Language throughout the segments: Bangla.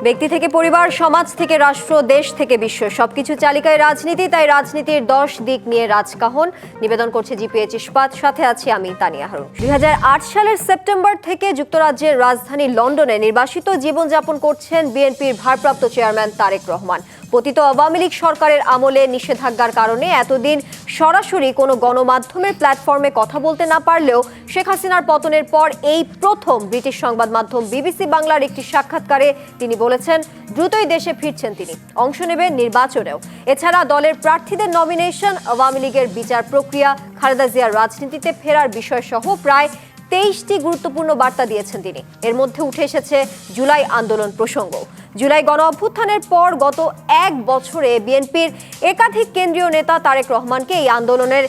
ব্যক্তি থেকে পরিবার, সমাজ থেকে রাষ্ট্র, দেশ থেকে বিশ্ব, সবকিছু চালিকায় রাজনীতি। তাই রাজনীতির 10 দিক নিয়ে রাজকাহন নিবেদন করছে জিপিএইচ ইস্পাত। সাথে আছি আমি তানিয়া হারুন। 2008 সালের সেপ্টেম্বর থেকে যুক্তরাজ্যের রাজধানী লন্ডনে নির্বাসিত জীবনযাপন করছেন বিএনপির ভারপ্রাপ্ত চেয়ারম্যান তারেক রহমান। পতিত আওয়ামী লীগ সরকারের আমলে নিষেধাজ্ঞার কারণে এতদিন সরাসরি কোনো গণমাধ্যমের প্ল্যাটফর্মে কথা বলতে না পারলেও শেখ হাসিনার পতনের পর এই প্রথম ব্রিটিশ সংবাদ মাধ্যম বিবিসি বাংলার একটি সাক্ষাৎকারে তিনি বলেছেন দ্রুতই দেশে ফিরছেন তিনি, অংশ নেবেন নির্বাচনেও। এছাড়া দলের প্রার্থীদের নমিনেশন, আওয়ামী লীগের বিচার প্রক্রিয়া, খালেদা জিয়ার রাজনীতিতে ফেরার বিষয়সহ প্রায় 23টি গুরুত্বপূর্ণ বার্তা দিয়েছেন তিনি। এর মধ্যে উঠে এসেছে জুলাই আন্দোলন প্রসঙ্গ। জুলাই গণ অভ্যুত্থানের পর গত 1 বছরে বিএনপির একাধিক কেন্দ্রীয় নেতা তারেক রহমানকে এই আন্দোলনের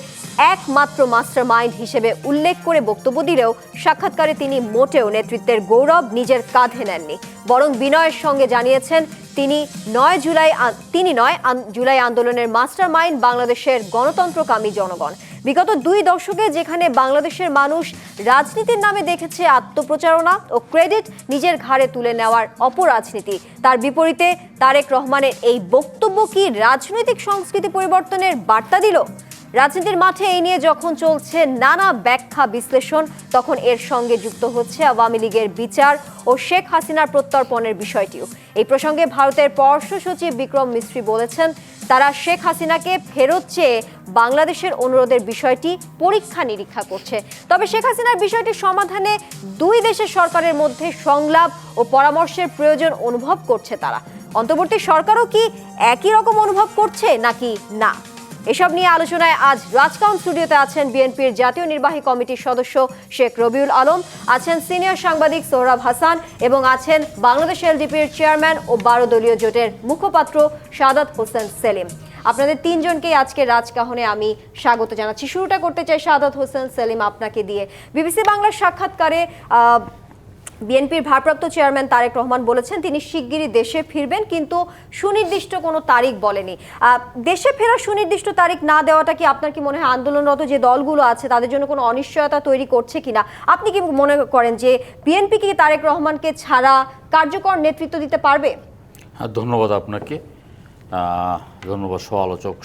একমাত্র মাস্টার মাইন্ড হিসেবে উল্লেখ করে বক্তব্য দিলেও সাক্ষাৎকারে তিনি মোটেও নেতৃত্বের গৌরব নিজের কাঁধে নেননি, বরং বিনয়ের সঙ্গে জানিয়েছেন তিনি জুলাই আন্দোলনের মাস্টার মাইন্ড বাংলাদেশের গণতন্ত্রকামী জনগণ। বিগত 2 দশকে যেখানে বাংলাদেশের মানুষ রাজনীতির নামে দেখেছে আত্মপ্রচারণা ও ক্রেডিট নিজের ঘাড়ে তুলে নেওয়ার অপরাজনীতি, তার বিপরীতে তারেক রহমানের এই বক্তব্য কি রাজনৈতিক সংস্কৃতি পরিবর্তনের বার্তা দিল? রাজনীতির মাঠে এই নিয়ে যখন চলছে নানা ব্যাখ্যা বিশ্লেষণ, তখন এর সঙ্গে যুক্ত হচ্ছে আওয়ামী লীগের বিচার ও শেখ হাসিনার প্রত্যর্পণের বিষয়টিও। এই প্রসঙ্গে ভারতের পররাষ্ট্র সচিব বিক্রম মিস্ত্রি বলেছেন, তারা শেখ হাসিনাকে ফেরত চেয়ে বাংলাদেশের অনুরোধের বিষয়টি পরীক্ষা নিরীক্ষা করছে। তবে শেখ হাসিনার বিষয়টি সমাধানে 2 দেশের সরকারের মধ্যে সংলাপ ও পরামর্শের প্রয়োজন অনুভব করছে তারা। অন্তর্বর্তী সরকারও কি একই রকম অনুভব করছে নাকি না? এসব নিয়ে আলোচনায় আজ রাজকাহন স্টুডিওতে আছেন বিএনপির জাতীয় নির্বাহী কমিটির সদস্য শেখ রবিউল আলম, আছেন সিনিয়র সাংবাদিক সোহরাব হাসান এবং আছেন বাংলাদেশ এলডিপির চেয়ারম্যান ও 12 দলীয় জোটের মুখপাত্র সাদাত হোসেন সেলিম। আপনাদের 3 জনকেই আজকে রাজকাহনে আমি স্বাগত জানাচ্ছি। শুরুটা করতে চাই সাদাত হোসেন সেলিম আপনাকে দিয়ে। বিবিসি বাংলার সাক্ষাৎকারে বিএনপির ভারপ্রাপ্ত চেয়ারম্যান তারেক রহমান বলেছেন তিনি শিগগিরই দেশে ফিরবেন, কিন্তু সুনির্দিষ্ট কোনো তারিখ বলেনি। দেশে ফেরার সুনির্দিষ্ট তারিখ না দেওয়াটা কি আপনার কি মনে হয় আন্দোলনরত যে দলগুলো আছে তাদের জন্য কোনো অনিশ্চয়তা তৈরি করছে কিনা? আপনি কি মনে করেন যে বিএনপি কি তারেক রহমানকে ছাড়া কার্যকর নেতৃত্ব দিতে পারবে? হ্যাঁ, ধন্যবাদ আপনাকে, ধন্যবাদ সহ-আলোচক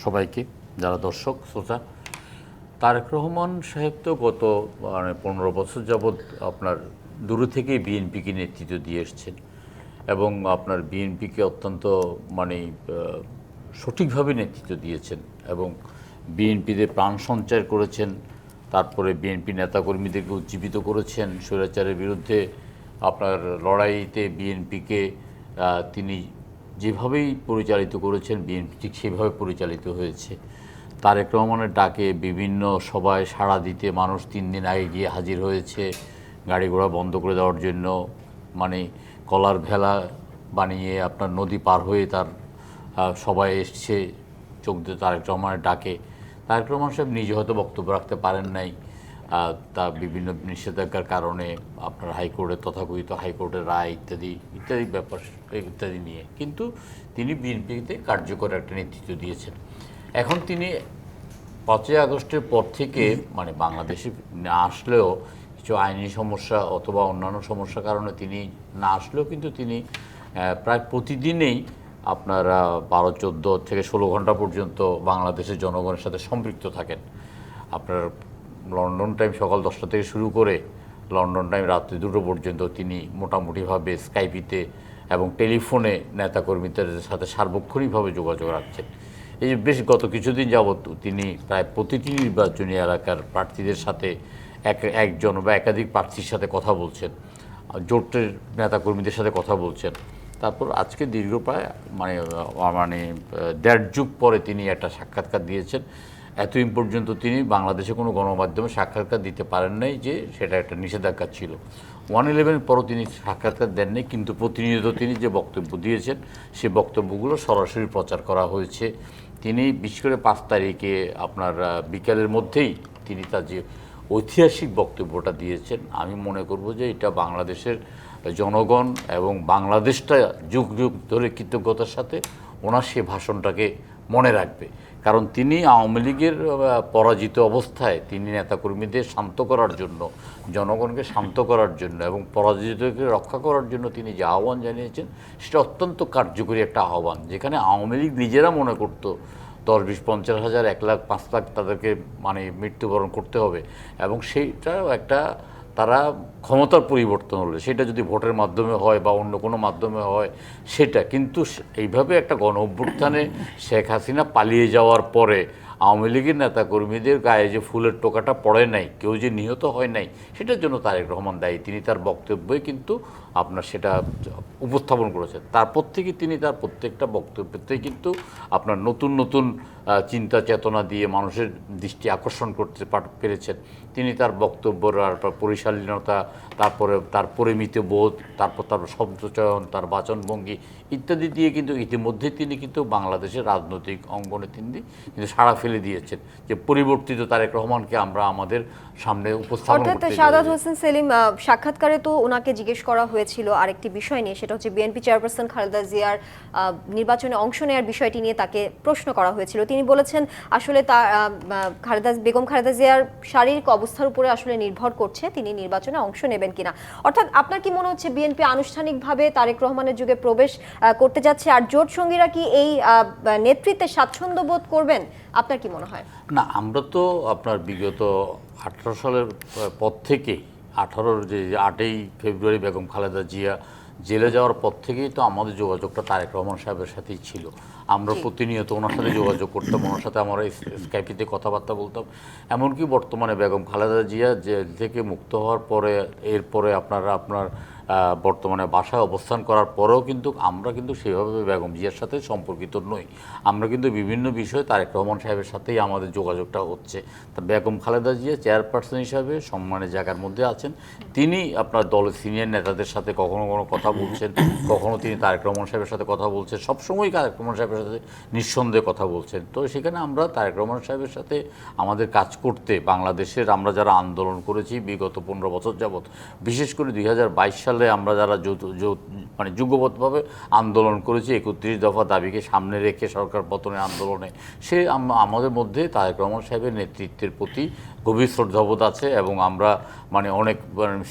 সবাইকে, যারা দর্শক শ্রোতা। তারেক রহমান সাহেব তো গত 15 বছর যাবৎ আপনার দূরে থেকেই বিএনপিকে নেতৃত্ব দিয়ে এসছেন এবং আপনার বিএনপিকে অত্যন্ত সঠিকভাবে নেতৃত্ব দিয়েছেন এবং বিএনপিতে প্রাণ সঞ্চার করেছেন। তারপরে বিএনপি নেতাকর্মীদেরকে উজ্জীবিত করেছেন। স্বৈরাচারের বিরুদ্ধে আপনার লড়াইতে বিএনপিকে তিনি যেভাবেই পরিচালিত করেছেন, বিএনপি ঠিক সেভাবে পরিচালিত হয়েছে। তারেক রহমানের ডাকে বিভিন্ন সভায় সাড়া দিতে মানুষ 3 দিন আগে গিয়ে হাজির হয়েছে, গাড়ি ঘোড়া বন্ধ করে দেওয়ার জন্য, কলার ভেলা বানিয়ে আপনার নদী পার হয়ে তার সবাই এসছে চোখ দিয়ে তারেক রহমানের ডাকে। তারেক রহমান সাহেব নিজে হয়তো বক্তব্য রাখতে পারেন নাই, তা বিভিন্ন নিষেধাজ্ঞার কারণে আপনার হাইকোর্টের তথাকথিত হাইকোর্টের রায় ইত্যাদি ইত্যাদি ব্যাপার ইত্যাদি নিয়ে, কিন্তু তিনি বিএনপিতে কার্যকর একটা নেতৃত্ব দিয়েছেন। এখন তিনি 5ই আগস্টের পর থেকে বাংলাদেশে না আসলেও কিছু আইনি সমস্যা অথবা অন্যান্য সমস্যার কারণে তিনি না আসলেও কিন্তু তিনি প্রায় প্রতিদিনেই আপনার 12-14 থেকে 16 ঘন্টা পর্যন্ত বাংলাদেশের জনগণের সাথে সম্পৃক্ত থাকেন। আপনার লন্ডন টাইম সকাল 10টা থেকে শুরু করে লন্ডন টাইম রাত্রি 2টো পর্যন্ত তিনি মোটামুটিভাবে স্কাইপিতে এবং টেলিফোনে নেতাকর্মীদের সাথে সার্বক্ষণিকভাবে যোগাযোগ রাখছেন। এই যে বেশ গত কিছুদিন যাবৎ তিনি প্রায় প্রতিটি নির্বাচনী এলাকার প্রার্থীদের সাথে একজন বা একাধিক প্রার্থীর সাথে কথা বলছেন, জোটের নেতাকর্মীদের সাথে কথা বলছেন। তারপর আজকে দীর্ঘ প্রায় 1.5 যুগ পরে তিনি একটা সাক্ষাৎকার দিয়েছেন। এতদিন পর্যন্ত তিনি বাংলাদেশে কোনো গণমাধ্যমে সাক্ষাৎকার দিতে পারেন নাই, যে সেটা একটা নিষেধাজ্ঞা ছিল। 1/11 পরও তিনি সাক্ষাৎকার দেননি, কিন্তু প্রতিনিয়ত তিনি যে বক্তব্য দিয়েছেন সেই বক্তব্যগুলো সরাসরি প্রচার করা হয়েছে। তিনি বিশেষ করে 5 তারিখে আপনার বিকেলের মধ্যেই তিনি তার যে ঐতিহাসিক বক্তব্যটা দিয়েছেন, আমি মনে করব যে এটা বাংলাদেশের জনগণ এবং বাংলাদেশটা যুগ যুগ ধরে কৃতজ্ঞতার সাথে ওনার সে ভাষণটাকে মনে রাখবে। কারণ তিনি আওয়ামী লীগের পরাজিত অবস্থায় তিনি নেতাকর্মীদের শান্ত করার জন্য, জনগণকে শান্ত করার জন্য এবং পরাজিতকে রক্ষা করার জন্য তিনি যে আহ্বান জানিয়েছেন সেটা অত্যন্ত কার্যকরী একটা আহ্বান, যেখানে আওয়ামী লীগ নিজেরা মনে করতো 10, 20, 50 হাজার, 1 লাখ, 5 লাখ তাদেরকে মানে মৃত্যুবরণ করতে হবে এবং সেইটাও একটা তারা ক্ষমতার পরিবর্তন হলে সেটা যদি ভোটের মাধ্যমে হয় বা অন্য কোনো মাধ্যমে হয় সেটা, কিন্তু এইভাবে একটা গণ অভ্যুত্থানে শেখ হাসিনা পালিয়ে যাওয়ার পরে আওয়ামী লীগের নেতাকর্মীদের গায়ে যে ফুলের টোকাটা পড়ে নাই, কেউ যে নিহত হয় নাই, সেটার জন্য তারেক রহমান দায়ী। তিনি তার বক্তব্যে কিন্তু আপনার সেটা উপস্থাপন করেছেন। তারপর থেকে তিনি তার প্রত্যেকটা বক্তব্যতেই কিন্তু আপনার নতুন নতুন চিন্তা চেতনা দিয়ে মানুষের দৃষ্টি আকর্ষণ করতে পেরেছেন। তিনি তার বক্তব্যের পরিশালীনতা, তারপরে তার পরিমিত বোধ, তারপর তার শব্দচয়ন, তার বাচনভঙ্গি ইত্যাদি দিয়ে কিন্তু ইতিমধ্যে তিনি কিন্তু বাংলাদেশের রাজনৈতিক অঙ্গনে তিনি কিন্তু সাড়া ফেলে দিয়েছেন যে পরিবর্তিত তারেক রহমানকে আমরা আমাদের সামনে উপস্থাপন অর্থাৎ করতে সাদাত চাই। হোসেন সেলিম সাক্ষাৎকারে তো ওনাকে জিজ্ঞেস করা হয়েছিল আরেকটি বিষয় নিয়ে, সেটা হচ্ছে বিএনপি চেয়ারপারসন খালেদা জিয়ার নির্বাচনে অংশ নেওয়ার বিষয়টি নিয়ে তাকে প্রশ্ন করা হয়েছিল। তিনি বলেছেন আসলে তার বেগম খালেদা জিয়ার শারীরিক অবস্থার উপরে আসলে নির্ভর করছে তিনি নির্বাচনে অংশ নেবেন কিনা। অর্থাৎ আপনার কি মনে হচ্ছে বিএনপি আনুষ্ঠানিকভাবে তারেক রহমানের যুগে প্রবেশ করতে যাচ্ছে, আর জোট সঙ্গীরা কি এই নেতৃত্বে স্বাচ্ছন্দ্য বোধ করবেন? আপনার কি মনে হয়? না, আমরা তো আপনার বিগত 18 সালের পর থেকেই, 18-র যে 8ই ফেব্রুয়ারি বেগম খালেদা জিয়া জেলে যাওয়ার পর থেকেই তো আমাদের যোগাযোগটা তারেক রহমান সাহেবের সাথেই ছিল। আমরা প্রতিনিয়ত ওনার সাথে যোগাযোগ করতাম, ওনার সাথে আমরা স্কাইপিতে কথাবার্তা বলতাম। এমনকি বর্তমানে বেগম খালেদা জিয়া জেল থেকে মুক্ত হওয়ার পরে, এরপরে আপনার বর্তমানে বাসায় অবস্থান করার পরেও কিন্তু আমরা কিন্তু সেভাবে বেগম জিয়ার সাথে সম্পর্কিত নই। আমরা কিন্তু বিভিন্ন বিষয়ে তারেক রহমান সাহেবের সাথেই আমাদের যোগাযোগটা হচ্ছে। তা বেগম খালেদা জিয়া চেয়ারপারসন হিসাবে সম্মানের জায়গার মধ্যে আছেন। তিনি আপনার দলের সিনিয়র নেতাদের সাথে কখনো কোনো কথা বলছেন, কখনো তিনি তারেক রহমান সাহেবের সাথে কথা বলছেন, সবসময় তারেক রহমান সাহেবের সাথে নিঃসন্দেহে কথা বলছেন। তো সেখানে আমরা তারেক রহমান সাহেবের সাথে আমাদের কাজ করতে, বাংলাদেশের আমরা যারা আন্দোলন করেছি বিগত 15 বছর যাবৎ, বিশেষ করে 2022 সালে আমরা যারা মানে যুগবদ্ধভাবে আন্দোলন করেছি 31 দফা দাবিকে সামনে রেখে সরকার পতনের আন্দোলনে, সে আমাদের মধ্যে তারেক রহমান সাহেবের নেতৃত্বের প্রতি গভীর শ্রদ্ধাবোধ আছে এবং আমরা মানে অনেক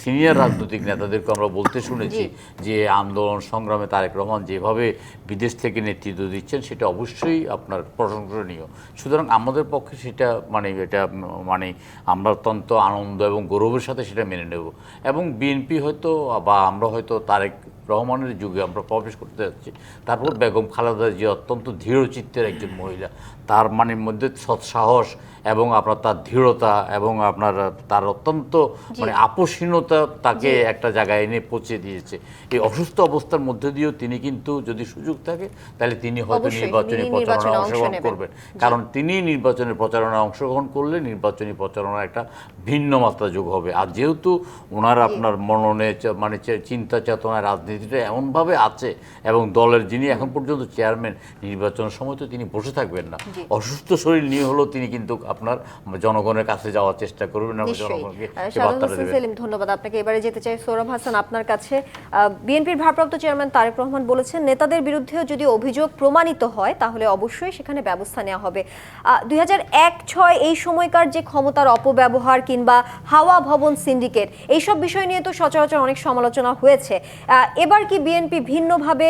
সিনিয়র রাজনৈতিক নেতাদেরকে আমরা বলতে শুনেছি যে আন্দোলন সংগ্রামে তারেক রহমান যেভাবে বিদেশ থেকে নেতৃত্ব দিচ্ছেন সেটা অবশ্যই আপনার প্রশংসনীয়। সুতরাং আমাদের পক্ষে সেটা মানে আমরা অত্যন্ত আনন্দ এবং গৌরবের সাথে সেটা মেনে নেব। এবং বিএনপি হয়তো বা আমরা হয়তো তারেক রহমানের যুগে আমরা প্রবেশ করতে যাচ্ছি, তারপর বেগম খালেদা জিয়া অত্যন্ত দৃঢ়চিত্তের একজন মহিলা, তার মধ্যে সৎসাহস এবং আপনার তার দৃঢ়তা এবং আপনার তার অত্যন্ত আপোষহীনতা তাকে একটা জায়গায় এনে পৌঁছে দিয়েছে। এই অসুস্থ অবস্থার মধ্যে দিয়েও তিনি কিন্তু যদি সুযোগ থাকে তাহলে তিনি হয়তো নির্বাচনী প্রচারণায় অংশগ্রহণ করবেন, কারণ তিনি নির্বাচনের প্রচারণায় অংশগ্রহণ করলে নির্বাচনী প্রচারণার একটা ভিন্ন মাত্রা যোগ হবে। আর যেহেতু ওনার আপনার মননে চিন্তা চেতনায় রাজনীতিটা এমনভাবে আছে এবং দলের যিনি এখন পর্যন্ত চেয়ারম্যান, নির্বাচনের সময় তো তিনি বসে থাকবেন না, অসুস্থ শরীর নিয়ে হলেও তিনি কিন্তু আপনার জনগণের কাছে যাওয়ার চেষ্টা করবেন এবং জনগণকে বার্তাটা দেবেন। সেলিম, ধন্যবাদ আপনাকে। এবারে যেতে চাই সোহরাব হাসান আপনার কাছে। বিএনপির ভারপ্রাপ্ত চেয়ারম্যান তারেক রহমান বলেছেন নেতাদের বিরুদ্ধেও যদি অভিযোগ প্রমাণিত হয় তাহলে অবশ্যই সেখানে ব্যবস্থা নেওয়া হবে। 2001-06 এই সময়কার যে ক্ষমতার অপব্যবহার কিংবা হাওয়া ভবন সিন্ডিকেট, এইসব বিষয় নিয়ে তো সচরাচর অনেক সমালোচনা হয়েছে। এবার কি বিএনপি ভিন্নভাবে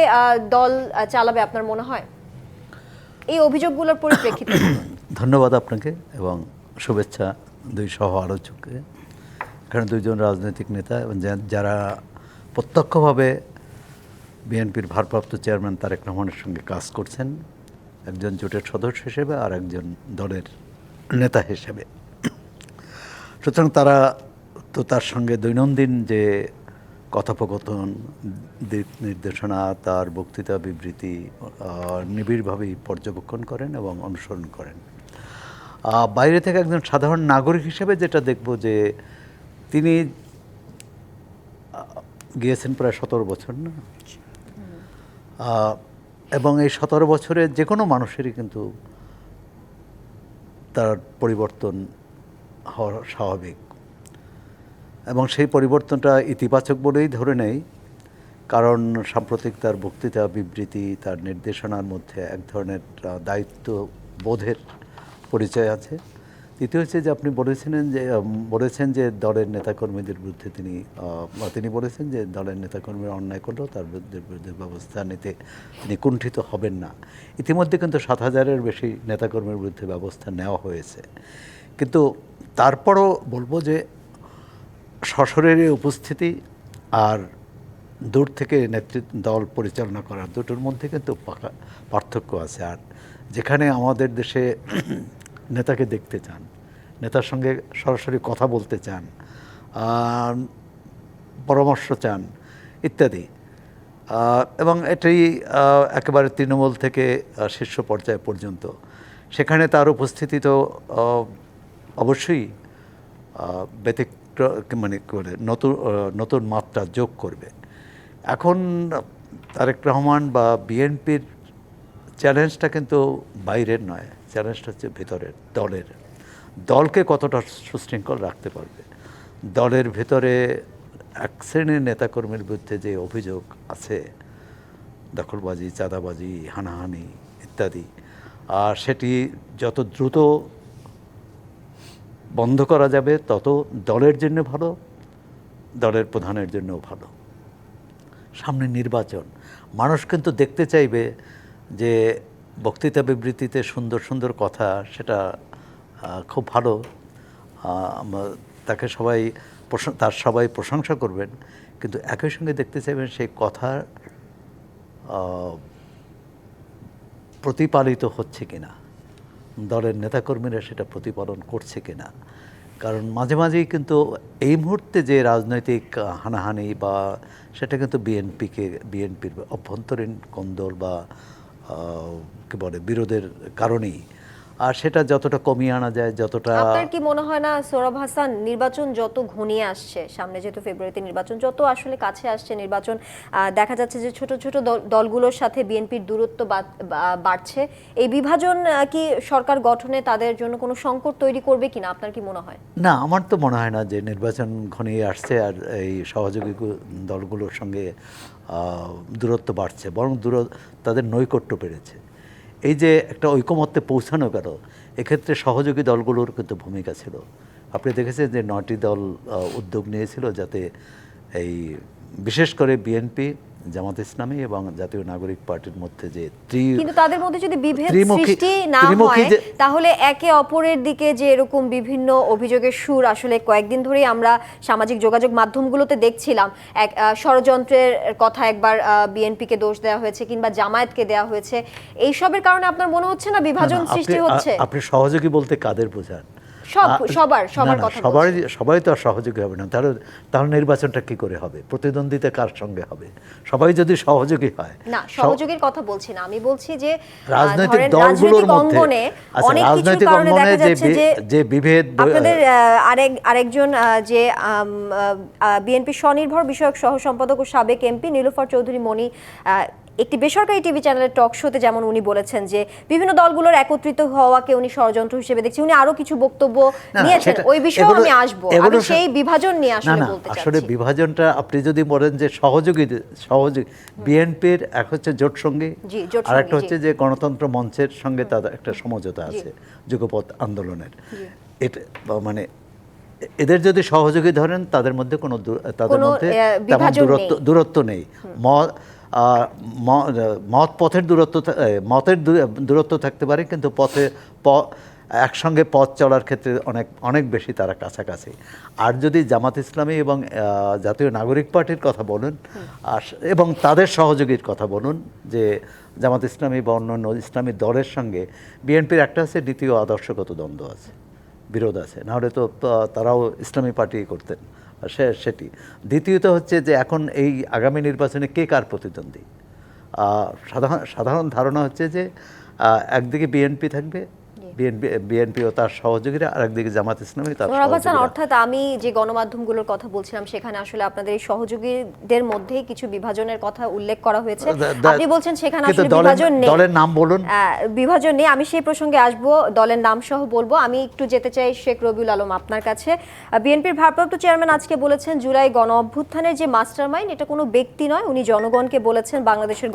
দল চালাবে আপনার মনে হয় এই অভিযোগগুলোর পরিপ্রেক্ষিতে? ধন্যবাদ আপনাকে এবং শুভেচ্ছা দুই সহ আলোচককে। এখানে দুইজন রাজনৈতিক নেতা এবং যারা প্রত্যক্ষভাবে বিএনপির ভারপ্রাপ্ত চেয়ারম্যান তারেক রহমানের সঙ্গে কাজ করছেন, একজন জোটের সদস্য হিসেবে আর একজন দলের নেতা হিসেবে। সুতরাং তারা তো তার সঙ্গে দৈনন্দিন যে কথোপকথন, দিক নির্দেশনা, তার বক্তৃতা বিবৃতি নিবিড়ভাবেই পর্যবেক্ষণ করেন এবং অনুসরণ করেন। বাইরে থেকে একজন সাধারণ নাগরিক হিসেবে যেটা দেখব যে তিনি গিয়েছেন প্রায় 17 বছর না, এবং এই 17 বছরে যে কোনো মানুষেরই কিন্তু তার পরিবর্তন হওয়া স্বাভাবিক এবং সেই পরিবর্তনটা ইতিবাচক বলেই ধরে নেই, কারণ সাম্প্রতিক তার বক্তৃতা বিবৃতি, তার নির্দেশনার মধ্যে এক ধরনের দায়িত্ব বোধের পরিচয় আছে। দ্বিতীয় হচ্ছে যে আপনি বলেছেন যে দলের নেতাকর্মীদের বিরুদ্ধে তিনি বলেছেন যে দলের নেতাকর্মীরা অন্যায় করলেও তার বিরুদ্ধে ব্যবস্থা নিতে তিনি কুণ্ঠিত হবেন না। ইতিমধ্যে কিন্তু 7,000-এর বেশি নেতাকর্মীর বিরুদ্ধে ব্যবস্থা নেওয়া হয়েছে। কিন্তু তারপরও বলবো যে সশরীরে উপস্থিতি আর দূর থেকে দল পরিচালনা করার দুটোর মধ্যে কিন্তু পার্থক্য আছে। আর যেখানে আমাদের দেশে নেতাকে দেখতে চান, নেতার সঙ্গে সরাসরি কথা বলতে চান, পরামর্শ চান ইত্যাদি, এবং এটাই একেবারে তৃণমূল থেকে শীর্ষ পর্যায় পর্যন্ত, সেখানে তার উপস্থিতি তো অবশ্যই নতুন মাত্রা যোগ করবে। এখন তারেক রহমান বা বিএনপির চ্যালেঞ্জটা কিন্তু বাইরের নয়, চ্যালেঞ্জটা হচ্ছে ভিতরের, দলকে কতটা সুশৃঙ্খল রাখতে পারবে। দলের ভিতরে এক শ্রেণীর নেতাকর্মীর বিরুদ্ধে যে অভিযোগ আছে, দখলবাজি, চাঁদাবাজি, হানাহানি ইত্যাদি, আর সেটি যত দ্রুত বন্ধ করা যাবে তত দলের জন্য ভালো, দলের প্রধানের জন্যও ভালো। সামনে নির্বাচন, মানুষ কিন্তু দেখতে চাইবে যে বক্তৃতা বিবৃতিতে সুন্দর সুন্দর কথা, সেটা খুব ভালো, তাকে সবাই প্রশংসা করবেন, কিন্তু একই সঙ্গে দেখতে চাইবেন সেই কথা প্রতিপালিত হচ্ছে কিনা, দলের নেতাকর্মীরা সেটা প্রতিপালন করছে কিনা। কারণ মাঝে মাঝেই কিন্তু এই মুহূর্তে যে রাজনৈতিক হানাহানি বা সেটা কিন্তু বিএনপির অভ্যন্তরীণ কোন্দল বা কী বলে বিরোধের কারণেই, আর সেটা যতটা কমিয়ে আনা যায়, যতটা। আপনার কি মনে হয় না সোহরাব হাসান, নির্বাচন যত ঘনিয়ে আসছে, সামনে যেহেতু ফেব্রুয়ারিতে নির্বাচন, যত আসলে কাছে আসছে নির্বাচন, দেখা যাচ্ছে যে ছোট ছোট দলগুলোর সাথে বিএনপির দূরত্ব বাড়ছে, এই বিভাজন কি সরকার গঠনে তাদের জন্য কোনো সংকট তৈরি করবে কিনা, আপনার কি মনে হয়? না, আমার তো মনে হয় না যে নির্বাচন ঘনিয়ে আসছে আর এই সহযোগী দলগুলোর সঙ্গে দূরত্ব বাড়ছে, বরং তাদের নৈকট্য বেড়েছে। এই যে একটা ঐকমত্যে পৌঁছানো গেল, এক্ষেত্রে সহযোগী দলগুলোর কিন্তু ভূমিকা ছিল। আপনি দেখেছেন যে 9টি দল উদ্যোগ নিয়েছিল যাতে এই বিশেষ করে বিএনপি, জামাত ইসলামী এবং জাতীয় নাগরিক পার্টির মধ্যে যে কিন্তু তাদের মধ্যে যদি বিভেদ সৃষ্টি না হয়, তাহলে একে অপরের দিকে যে এরকম বিভিন্ন অভিযোগের সুর আসলে কয়েকদিন ধরেই আমরা সামাজিক যোগাযোগ মাধ্যমগুলোতে দেখছিলাম, এক ষড়যন্ত্রের কথা একবার বিএনপিকে দোষ দেওয়া হয়েছে কিংবা জামায়াতকে দেওয়া হয়েছে, এইসবের কারণে আপনার মনে হচ্ছে না বিভাজন সৃষ্টি হচ্ছে? আপনি সহযোগী বলতে কাদের বোঝান? সবাই তো আর সহযোগী হবে না, তাহলে নির্বাচনটা কি করে হবে? প্রতিদ্বন্দ্বিতা কার সঙ্গে হবে? সবাই যদি সহযোগী হয়। না, সহযোগীর কথা বলছি না, আমি বলছি যে রাজনৈতিক দলগুলোর মধ্যে রাজনৈতিক অঙ্গনে যে বিভেদ। আপনাদের আরেকজন যে বিএনপি স্বনির্ভর বিষয়ক সহ সম্পাদক ও সাবেক এমপি নীলুফার চৌধুরী মনি একটি বেসরকারি টিভি চ্যানেলের টক শোতে যেমন উনি বলেছেন যে বিভিন্ন দলগুলোর একত্রিত হওয়াকে উনি ষড়যন্ত্র হিসেবে দেখছেন। উনি আরো কিছু বক্তব্য নিয়েছেন, ওই বিষয়ে আমি আসবো। আমি সেই বিভাজন নিয়ে আসলে বলতে চাচ্ছি। আসলে বিভাজনটা আপনি যদি বলেন যে সহযোগী বিএনপির এক হচ্ছে জোট সঙ্গী, আর একটা হচ্ছে যে গণতন্ত্র মঞ্চের সঙ্গে তাদের একটা সমঝোতা আছে যুগপৎ আন্দোলনের, এটা মানে এদের যদি সহযোগী ধরেন তাদের মধ্যে তাদের মধ্যে তেমন দূরত্ব নেই। মতের দূরত্ব থাকতে পারে, কিন্তু একসঙ্গে পথ চলার ক্ষেত্রে অনেক বেশি তারা কাছাকাছি। আর যদি জামাত ইসলামী এবং জাতীয় নাগরিক পার্টির কথা বলুন এবং তাদের সহযোগীর কথা বলুন, যে জামাত ইসলামী বা অন্যান্য ইসলামী দলের সঙ্গে বিএনপির একটা আছে দ্বিতীয় আদর্শগত দ্বন্দ্ব আছে, বিরোধ আছে, নাহলে তো তারাও ইসলামী পার্টি করতেন। সেটি দ্বিতীয়ত হচ্ছে যে এখন এই আগামী নির্বাচনে কে কার প্রতিদ্বন্দ্বী। সাধারণ ধারণা হচ্ছে যে একদিকে বিএনপি থাকবে, বিএনপি ও তার সহযোগীরা, আরেকদিকে জামাত ইসলামী তার সোহরাব হাসান, সহযোগীরা। অর্থাৎ আমি যে গণমাধ্যমগুলোর কথা বলছিলাম সেখানে আসলে আপনাদের এই সহযোগীদের মধ্যেই কিছু বিভাজনের কথা উল্লেখ করা হয়েছে। আপনি বলছেন সেখানে কিন্তু আসলে বিভাজন নেই, দলের নাম বলুন। বিভাজন নেই। আমি সেই প্রসঙ্গে আসবো, দলের নাম সহ বলবো। আমি একটু যেতে চাই শেখ রবিউল আলম আপনার কাছে। বিএনপির ভারপ্রাপ্ত চেয়ারম্যান আজকে বলেছেন জুলাই গণ অভ্যুত্থানের যে মাস্টারমাইন্ড এটা কোনো ব্যক্তি নয়, উনি জনগণকে বলেছেন, বাংলাদেশের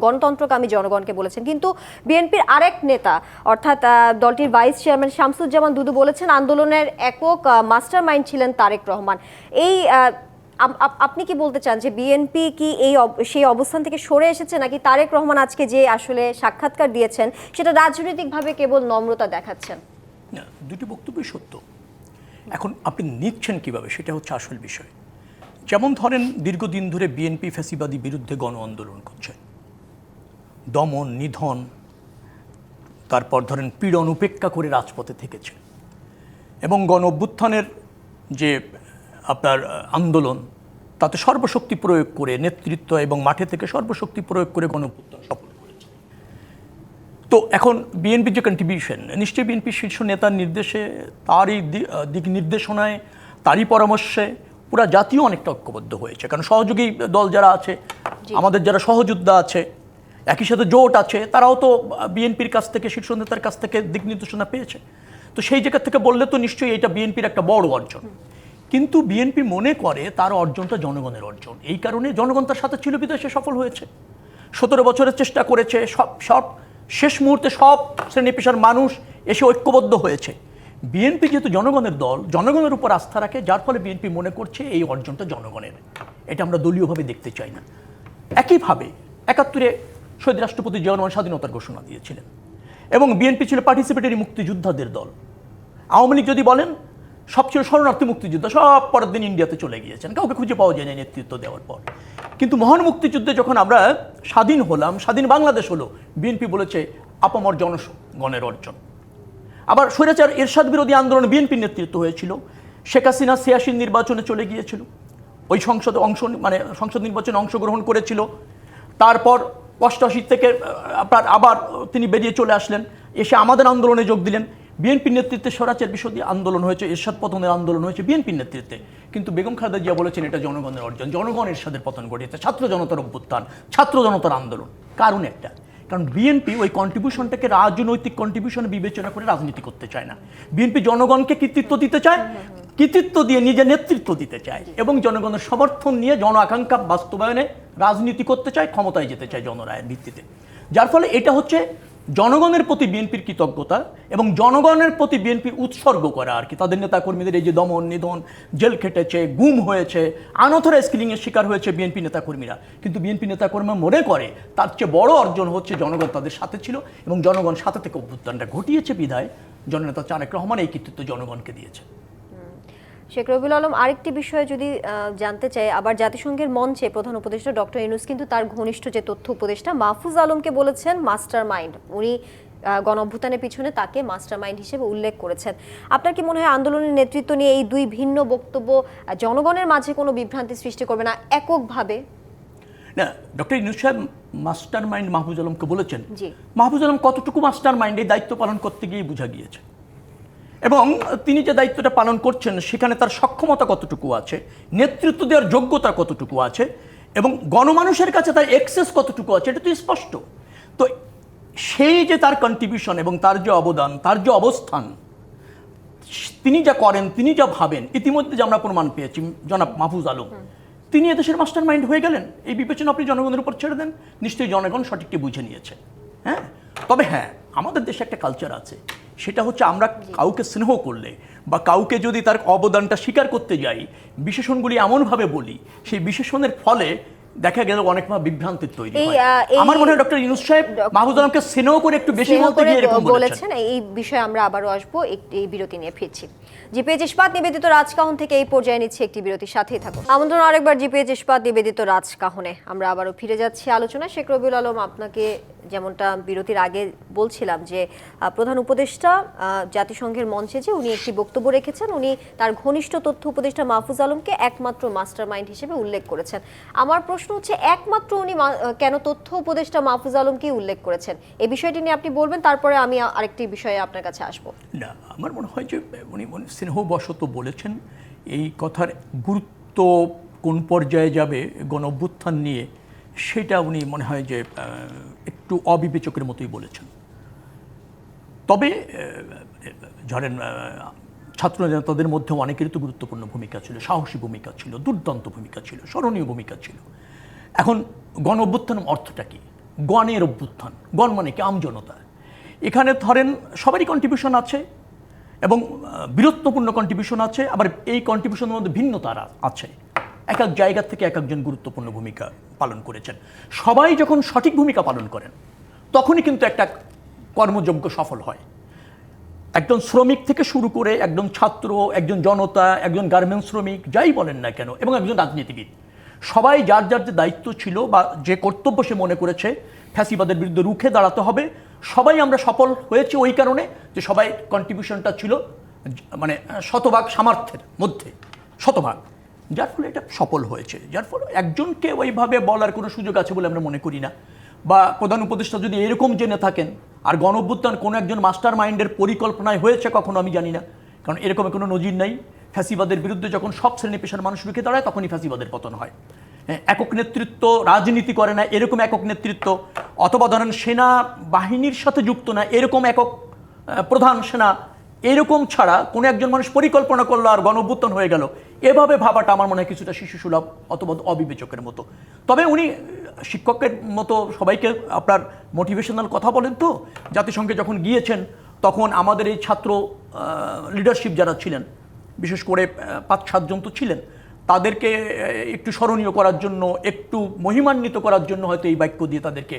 গণতন্ত্রকামী জনগণকে বলেছেন। কিন্তু বিএনপির আরেক নেতা অর্থাৎ দলটির ভাইস চেয়ারম্যান শামসুজ্জামান দুদু বলেছেন আন্দোলনের একক মাস্টারমাইন্ড ছিলেন তারেক রহমান। এই আপনি কি বলতে চান যে বিএনপি কি সেই অবস্থান থেকে সরে এসেছে, নাকি তারেক রহমান আজকে যে আসলে সাক্ষাৎকার দিয়েছেন সেটা রাজনৈতিকভাবে কেবল নম্রতা দেখাচ্ছেন? না, দুটি বক্তব্যই সত্য। এখন আপনি নিচ্ছেন কিভাবে সেটা হচ্ছে আসল বিষয়। যেমন ধরেন দীর্ঘদিন ধরে বিএনপি ফ্যাসিবাদী বিরুদ্ধে গণ আন্দোলন করছে, দমন নিধন, তারপর ধরেন পীড়ন উপেক্ষা করে রাজপথে থেকেছে, এবং গণ অভ্যুত্থানের যে আপনার আন্দোলন তাতে সর্বশক্তি প্রয়োগ করে নেতৃত্ব এবং মাঠে থেকে সর্বশক্তি প্রয়োগ করে গণ অভ্যুত্থান সফল করেছে। তো এখন বিএনপির যে কন্ট্রিবিউশন, নিশ্চয়ই বিএনপি শীর্ষ নেতার নির্দেশে, তারই দিক নির্দেশনায়, তারই পরামর্শে পুরা জাতীয় অনেকটা ঐক্যবদ্ধ হয়েছে। কারণ সহযোগী দল যারা আছে, আমাদের যারা সহযোদ্ধা আছে, একই সাথে জোট আছে, তারাও তো বিএনপির কাছ থেকে, শীর্ষ নেতার কাছ থেকে দিক নির্দেশনা পেয়েছে। তো সেই জায়গা থেকে বললে তো নিশ্চয়ই এটা বিএনপির একটা বড় অর্জন। কিন্তু বিএনপি মনে করে তার অর্জনটা জনগণের অর্জন, এই কারণে জনগণ তার সাথে ছিল বিদেশে সফল হয়েছে। 17 বছরের চেষ্টা করেছে, সব শেষ মুহূর্তে সব শ্রেণী পেশার মানুষ এসে ঐক্যবদ্ধ হয়েছে। বিএনপি যেহেতু জনগণের দল, জনগণের উপর আস্থা রাখে, যার ফলে বিএনপি মনে করছে এই অর্জনটা জনগণের। এটা আমরা দলীয়ভাবে দেখতে চাই না। একইভাবে 71-এ শহীদ রাষ্ট্রপতি জিয়া রহমান স্বাধীনতার ঘোষণা দিয়েছিলেন, এবং বিএনপি ছিল পার্টিসিপেটরি মুক্তিযোদ্ধাদের দল। আওয়ামী লীগ যদি বলেন সব ছিল শরণার্থী মুক্তিযোদ্ধা, সব পরের দিন ইন্ডিয়াতে চলে গিয়েছেন, কাউকে খুঁজে পাওয়া যায় না নেতৃত্ব দেওয়ার পর। কিন্তু মহান মুক্তিযুদ্ধে যখন আমরা স্বাধীন হলাম, স্বাধীন বাংলাদেশ হলো, বিএনপি বলেছে আপামর জনগণের অর্জন। আবার স্বৈরাচার এরশাদ বিরোধী আন্দোলনে বিএনপির নেতৃত্ব হয়েছিল। শেখ হাসিনা 86 নির্বাচনে চলে গিয়েছিল, ওই সংসদ নির্বাচনে অংশগ্রহণ করেছিল। তারপর 88 থেকে আপনার আবার তিনি বেরিয়ে চলে আসলেন, এসে আমাদের আন্দোলনে যোগ দিলেন। বিএনপির নেতৃত্বে স্বৈরাচার বিরোধী আন্দোলন হয়েছে, এরশাদ পতনের আন্দোলন হয়েছে বিএনপির নেতৃত্বে। কিন্তু বেগম খালেদা জিয়া বলেছেন এটা জনগণের অর্জন, জনগণ এরশাদের পতন ঘটিয়েছে, ছাত্র জনতার অভ্যুত্থান, ছাত্র জনতার আন্দোলন। কারণ একটা, কারণ বিএনপি ওই কন্ট্রিবিউশনটাকে রাজনৈতিক কন্ট্রিবিউশন বিবেচনা করে রাজনীতি করতে চায় না। বিএনপি জনগণকে কৃতিত্ব দিতে চায়, কৃতিত্ব দিয়ে নিজের নেতৃত্ব দিতে চায়, এবং জনগণের সমর্থন নিয়ে জন আকাঙ্ক্ষা বাস্তবায়নে রাজনীতি করতে চায়, ক্ষমতায় যেতে চায় জনরায়ের ভিত্তিতে। যার ফলে এটা হচ্ছে জনগণের প্রতি বিএনপির কৃতজ্ঞতা এবং জনগণের প্রতি বিএনপির উৎসর্গ করা আর কি। তাদের নেতাকর্মীদের এই যে দমন নিধন, জেল খেটেছে, গুম হয়েছে, আনঅথরাইজড কিলিংয়ের শিকার হয়েছে বিএনপি নেতাকর্মীরা, কিন্তু বিএনপি নেতাকর্মী মনে করে তার চেয়ে বড় অর্জন হচ্ছে জনগণ তাদের সাথে ছিল এবং জনগণ সাথে থেকে অভ্যুত্থানটা ঘটিয়েছে বিধায় জননেতা তারেক রহমান এই কৃতিত্ব জনগণকে দিয়েছে। শেখ রবিউল আলম, আরেকটি বিষয়ে যদি জানতে চাই, আবার জাতিসংঘের মঞ্চে প্রধান উপদেষ্টা ডক্টর ইউনূস কিন্তু তার ঘনিষ্ঠ যে তথ্য উপদেষ্টা মাহফুজ আলমকে বলেছেন মাস্টার মাইন্ড। উনি গণ অভ্যুত্থানের পিছনে তাকে মাস্টার মাইন্ড হিসেবে উল্লেখ করেছেন। আপনার কি মনে হয় আন্দোলনের নেতৃত্ব নিয়ে এই দুই ভিন্ন বক্তব্য জনগণের মাঝে কোনো বিভ্রান্তি সৃষ্টি করবে না এককভাবে? না, ডক্টর ইউনূস সাহেব মাস্টার মাইন্ড মাহফুজ আলমকে বলেছেন। মাহফুজ আলম কতটুকু মাস্টার মাইন্ড এই দায়িত্ব পালন করতে গিয়ে বোঝা গিয়েছে, এবং তিনি যে দায়িত্বটা পালন করছেন সেখানে তার সক্ষমতা কতটুকু আছে, নেতৃত্ব দেওয়ার যোগ্যতা কতটুকু আছে, এবং গণমানুষের কাছে তার অ্যাক্সেস কতটুকু আছে, এটা তো স্পষ্ট। তো সেই যে তার কন্ট্রিবিউশন এবং তার যে অবদান, তার যে অবস্থান, তিনি যা করেন, তিনি যা ভাবেন, ইতিমধ্যে যে আমরা প্রমাণ পেয়েছি জনাব মাহফুজ আলম, তিনি এদেশের মাস্টার মাইন্ড হয়ে গেলেন। এই বিবেচনা আপনি জনগণের উপর ছেড়ে দেন, নিশ্চয়ই জনগণ সঠিকটি বুঝে নিয়েছে। হ্যাঁ, তবে হ্যাঁ, আমাদের দেশে একটা কালচার আছে, সেটা হচ্ছে আমরা কাউকে স্নেহ করলে বা কাউকে যদি তার অবদানটা স্বীকার করতে যাই, বিশেষণগুলি এমনভাবে বলি, সেই বিশেষণের ফলে দেখা গেল অনেক বিভ্রান্তির তৈরি হয়। আমার মনে হয় ডক্টর ইউনূস সাহেব মাহফুজ আলমকে স্নেহ করে একটু বেশি বলতে গিয়ে এরকম বলেছেন। এই বিষয়ে আমরা আবারও আসবো, এই বিরতি নিয়ে ফিরছি। জিপিএইচ ইস্পাত নিবেদিত রাজকাহন থেকে এই পর্যায়ে নিচ্ছে একটি বিরতির সাথেই থাকুন। আমন্ত্রণ আরেকবার জিপিএইচ ইস্পাত নিবেদিত রাজকাহনে। আমরা আবারও ফিরে যাচ্ছি আলোচনা। শেখ রবিউল আলম, আপনাকে যেমনটা বিরতির আগে বলছিলাম যে প্রধান উপদেষ্টা জাতিসংঘের মঞ্চে যে উনি একটি বক্তব্য রেখেছেন, উনি তার ঘনিষ্ঠ তথ্য উপদেষ্টা মাহফুজ আলমকে একমাত্র মাস্টার মাইন্ড হিসেবে উল্লেখ করেছেন। আমার প্রশ্ন হচ্ছে, একমাত্র উনি কেন তথ্য উপদেষ্টা মাহফুজ আলমকে উল্লেখ করেছেন? এই বিষয়টি নিয়ে আপনি বলবেন, তারপরে আমি আরেকটি বিষয়ে আপনার কাছে আসবো। না, আমার মনে হয় যে উনি স্নেহবশত বলেছেন। এই কথার গুরুত্ব কোন পর্যায়ে যাবে গণ অভ্যুত্থান নিয়ে, সেটা উনি মনে হয় যে একটু অবিবেচকের মতোই বলেছেন। তবে ধরেন ছাত্র নেতাদের মধ্যে অনেকেরই তো গুরুত্বপূর্ণ ভূমিকা ছিল, সাহসী ভূমিকা ছিল, দুর্দান্ত ভূমিকা ছিল, স্মরণীয় ভূমিকা ছিল। এখন গণ অভ্যুত্থান অর্থটা কি? গণের অভ্যুত্থান, গণ মানে কি? আমজনতা। এখানে ধরেন সবারই কন্ট্রিবিউশন আছে এবং বীরত্বপূর্ণ কন্ট্রিবিউশন আছে, আবার এই কন্ট্রিবিউশনের মধ্যে ভিন্নতা আছে। এক এক জায়গা থেকে এক একজন গুরুত্বপূর্ণ ভূমিকা পালন করেছেন। সবাই যখন সঠিক ভূমিকা পালন করেন তখনই কিন্তু একটা কর্মযজ্ঞ সফল হয়। একজন শ্রমিক থেকে শুরু করে একজন ছাত্র, একজন জনতা, একজন গার্মেন্টস শ্রমিক, যাই বলেন না কেন, এবং একজন রাজনীতিবিদ, সবাই যার যার যে দায়িত্ব ছিল বা যে কর্তব্য সে মনে করেছে ফ্যাসিবাদের বিরুদ্ধে রুখে দাঁড়াতে হবে, সবাই আমরা সফল হয়েছি ওই কারণে যে সবাই কন্ট্রিবিউশনটা ছিল মানে শতভাগ সামর্থ্যের মধ্যে, শতভাগ, যার ফলে এটা সফল হয়েছে। যার ফলে একজনকে ওইভাবে বলার কোনো সুযোগ আছে বলে আমরা মনে করি না। বা প্রধান উপদেষ্টা যদি এরকম জেনে থাকেন, আর গণ অভ্যুত্থান কোনো একজন মাস্টার মাইন্ডের পরিকল্পনায় হয়েছে কখনো আমি জানি না, কারণ এরকম কোনো নজির নাই। ফ্যাসিবাদের বিরুদ্ধে যখন সব শ্রেণী পেশার মানুষ রুখে দাঁড়ায় তখনই ফ্যাসিবাদের পতন হয়। একক নেতৃত্ব রাজনীতি করে না এরকম একক নেতৃত্ব, অথবা ধরেন সেনা বাহিনীর সাথে যুক্ত না এরকম একক প্রধান সেনা, এরকম ছাড়া কোনো একজন মানুষ পরিকল্পনা করলো আর গণ অভ্যুত্থান হয়ে গেল, এভাবে ভাবাটা আমার মনে হয় কিছুটা শিশুসুলভ অথবা অবিবেচকের মতো। তবে উনি শিক্ষকের মতো সবাইকে আপনার মোটিভেশনাল কথা বলেন। তো জাতিসংঘে যখন গিয়েছেন তখন আমাদের এই ছাত্র লিডারশিপ যারা ছিলেন, বিশেষ করে 5-7 জন তো ছিলেন, তাদেরকে একটু স্মরণীয় করার জন্য, একটু মহিমান্বিত করার জন্য হয়তো এই বাক্য দিয়ে তাদেরকে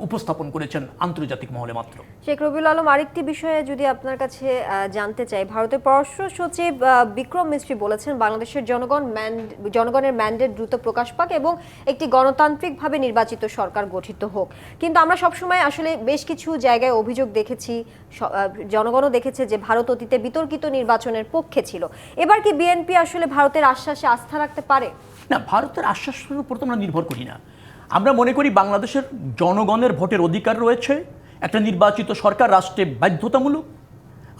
উপস্থাপন করেছেন আন্তর্জাতিক মহলে মাত্র। শেখ রবিউল আলম, আরেকটি বিষয়ে যদি আপনার কাছে জানতে চাই, ভারতের পররাষ্ট্র সচিব বিক্রম মিস্ত্রি বলেছেন বাংলাদেশের জনগণের ম্যান্ডেট দ্রুত প্রকাশ পাক এবং একটি গণতান্ত্রিকভাবে নির্বাচিত সরকার গঠিত হোক। কিন্তু আমরা সবসময় আসলে বেশ কিছু জায়গায় অভিযোগ দেখেছি, জনগণও দেখেছে যে ভারত অতীতে বিতর্কিত নির্বাচনের পক্ষে ছিল। এবার কি বিএনপি আসলে ভারতের আশ্বাসে আস্থা রাখতে পারে? না, ভারতের আশ্বাসের উপর তো আমরা নির্ভর করি না। আমরা মনে করি বাংলাদেশের জনগণের ভোটের অধিকার রয়েছে, একটা নির্বাচিত সরকার রাষ্ট্রে বাধ্যতামূলক।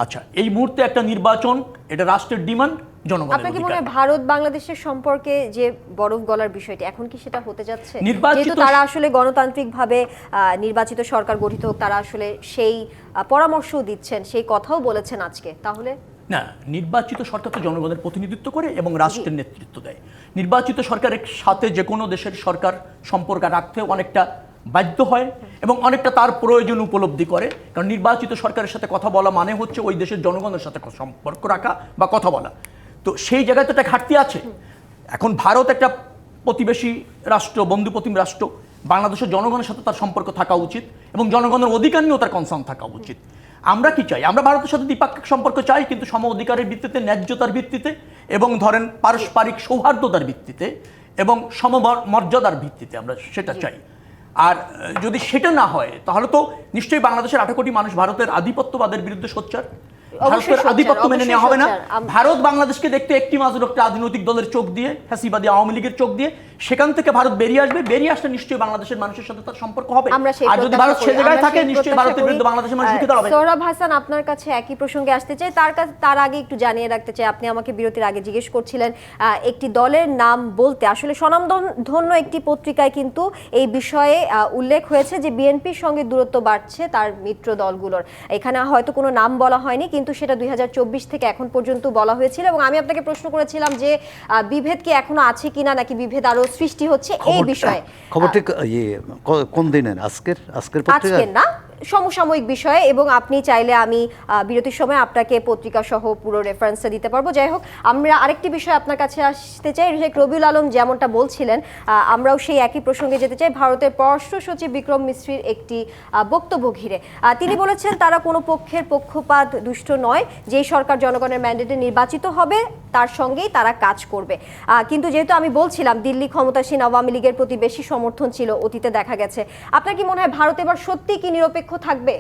আচ্ছা, এই মুহূর্তে একটা নির্বাচন, এটা রাষ্ট্রের ডিমান্ড, জনগণের আপনার কি অধিকার। মনে হয় ভারত বাংলাদেশের সম্পর্কে যে বরফ গলার বিষয়টি এখন কি সেটা হতে যাচ্ছে? নির্বাচিত যেহেতু তারা আসলে গণতান্ত্রিকভাবে নির্বাচিত সরকার গঠিত হোক, তারা আসলে সেই পরামর্শও দিচ্ছেন, সেই কথাও বলেছেন আজকে, তাহলে না, নির্বাচিত সরকার তো জনগণের প্রতিনিধিত্ব করে এবং রাষ্ট্রের নেতৃত্ব দেয়। নির্বাচিত সরকারের সাথে যে কোনো দেশের সরকার সম্পর্ক রাখতে অনেকটা বাধ্য হয় এবং অনেকটা তার প্রয়োজন উপলব্ধি করে, কারণ নির্বাচিত সরকারের সাথে কথা বলা মানে হচ্ছে ওই দেশের জনগণের সাথে সম্পর্ক রাখা বা কথা বলা। তো সেই জায়গায় তো একটা ঘাটতি আছে। এখন ভারত একটা প্রতিবেশী রাষ্ট্র, বন্ধুপ্রতিম রাষ্ট্র, বাংলাদেশের জনগণের সাথে তার সম্পর্ক থাকা উচিত এবং জনগণের অধিকার নিয়েও তার কনসার্ন থাকা উচিত। আমরা কি চাই? আমরা ভারতের সাথে দ্বিপাক্ষিক সম্পর্ক চাই, কিন্তু সম অধিকারের ভিত্তিতে, ন্যায্যতার ভিত্তিতে এবং ধরেন পারস্পরিক সৌহার্দ্যতার ভিত্তিতে এবং সমমর্যাদার ভিত্তিতে আমরা সেটা চাই। আর যদি সেটা না হয় তাহলে তো নিশ্চয়ই বাংলাদেশের 18 কোটি মানুষ ভারতের আধিপত্যবাদের বিরুদ্ধে সোচ্চার, ভারতের আধিপত্য মেনে নেওয়া হবে না। ভারত বাংলাদেশকে দেখতে একটি মাত্র একটা রাজনৈতিক দলের চোখ দিয়ে, ফ্যাসিবাদী আওয়ামী লীগের চোখ দিয়ে, সেখান থেকে ভারত বেরিয়ে আসবে। বেরিয়ে আসলে নিশ্চয়ই বাংলাদেশের মানুষের সাথে তার সম্পর্ক হবে। আর যদি ভারত সে জায়গায় থাকে, নিশ্চয়ই ভারতের বিরুদ্ধে বাংলাদেশের মানুষ রুখে দাঁড়াবে। সৌরভ হাসান, আপনার কাছে একই প্রসঙ্গে আসতে চাই, তার আগে একটু জানিয়ে রাখতে চাই, আপনি আমাকে বিরতির আগে জিজ্ঞেস করছিলেন একটি দলের নাম বলতে। আসলে স্বনামধন্য একটি পত্রিকায় কিন্তু এই বিষয়ে উল্লেখ হয়েছে যে বিএনপির সঙ্গে দূরত্ব বাড়ছে তার মিত্র দলগুলোর। এখানে হয়তো কোনো নাম বলা হয়নি, কিন্তু সেটা 2024 থেকে এখন পর্যন্ত বলা হয়েছিল। এবং আমি আপনাকে প্রশ্ন করেছিলাম যে বিভেদ কি এখনো আছে কিনা, নাকি বিভেদ আরো সৃষ্টি হচ্ছে এই বিষয়ে। খবরটি কোন দিনের? আজকের পত্রিকা? আজকের না, সমসাময়িক বিষয়ে, এবং আপনি চাইলে আমি বিরতির সময় আপনাকে পত্রিকা সহ পুরো রেফারেন্সটা দিতে পারবো। যাই হোক, আমরা আরেকটি বিষয় আপনার কাছে আসতে চাই। শেখ রবিউল আলম যেমনটা বলছিলেন, আমরাও সেই একই প্রসঙ্গে যেতে চাই। ভারতের পররাষ্ট্র সচিব বিক্রম মিশ্রির একটি বক্তব্য ঘিরে তিনি বলেছেন তারা কোনো পক্ষের পক্ষপাত দুষ্ট নয়, যেই সরকার জনগণের ম্যান্ডেটে নির্বাচিত হবে তার সঙ্গেই তারা কাজ করবে। কিন্তু যেহেতু আমি বলছিলাম দিল্লি ক্ষমতাসীন আওয়ামী লীগের প্রতি বেশি সমর্থন ছিল অতীতে দেখা গেছে, আপনার কি মনে হয় ভারত এবার সত্যি কি নিরপেক্ষ থাকবে?